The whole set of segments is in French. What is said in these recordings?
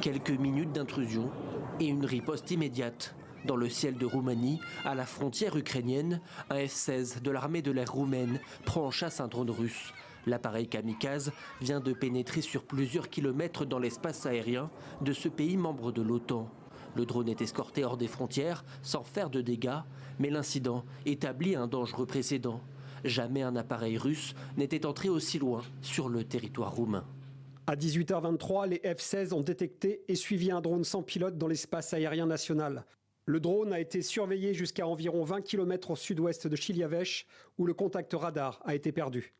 Quelques minutes d'intrusion et une riposte immédiate. Dans le ciel de Roumanie, à la frontière ukrainienne, un F-16 de l'armée de l'air roumaine prend en chasse un drone russe. L'appareil kamikaze vient de pénétrer sur plusieurs kilomètres dans l'espace aérien de ce pays membre de l'OTAN. Le drone est escorté hors des frontières sans faire de dégâts, mais l'incident établit un dangereux précédent. Jamais un appareil russe n'était entré aussi loin sur le territoire roumain. À 18h23, les F-16 ont détecté et suivi un drone sans pilote dans l'espace aérien national. Le drone a été surveillé jusqu'à environ 20 km au sud-ouest de Chiliavech, où le contact radar a été perdu.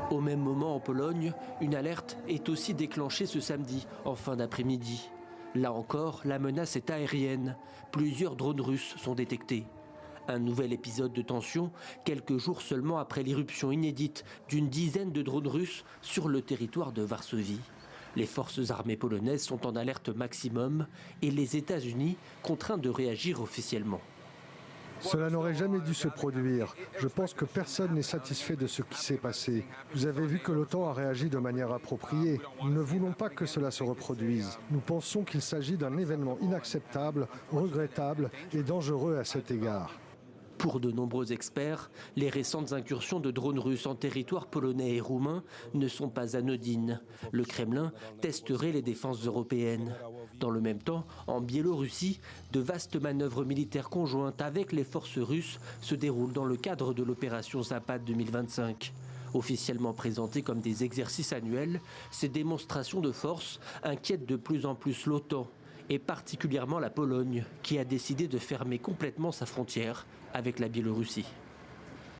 Au même moment en Pologne, une alerte est aussi déclenchée ce samedi, en fin d'après-midi. Là encore, la menace est aérienne. Plusieurs drones russes sont détectés. Un nouvel épisode de tension, quelques jours seulement après l'irruption inédite d'une dizaine de drones russes sur le territoire de Varsovie. Les forces armées polonaises sont en alerte maximum et les États-Unis contraints de réagir officiellement. Cela n'aurait jamais dû se produire. Je pense que personne n'est satisfait de ce qui s'est passé. Vous avez vu que l'OTAN a réagi de manière appropriée. Nous ne voulons pas que cela se reproduise. Nous pensons qu'il s'agit d'un événement inacceptable, regrettable et dangereux à cet égard. Pour de nombreux experts, les récentes incursions de drones russes en territoire polonais et roumain ne sont pas anodines. Le Kremlin testerait les défenses européennes. Dans le même temps, en Biélorussie, de vastes manœuvres militaires conjointes avec les forces russes se déroulent dans le cadre de l'opération Zapad 2025. Officiellement présentées comme des exercices annuels, ces démonstrations de force inquiètent de plus en plus l'OTAN, et particulièrement la Pologne, qui a décidé de fermer complètement sa frontière avec la Biélorussie.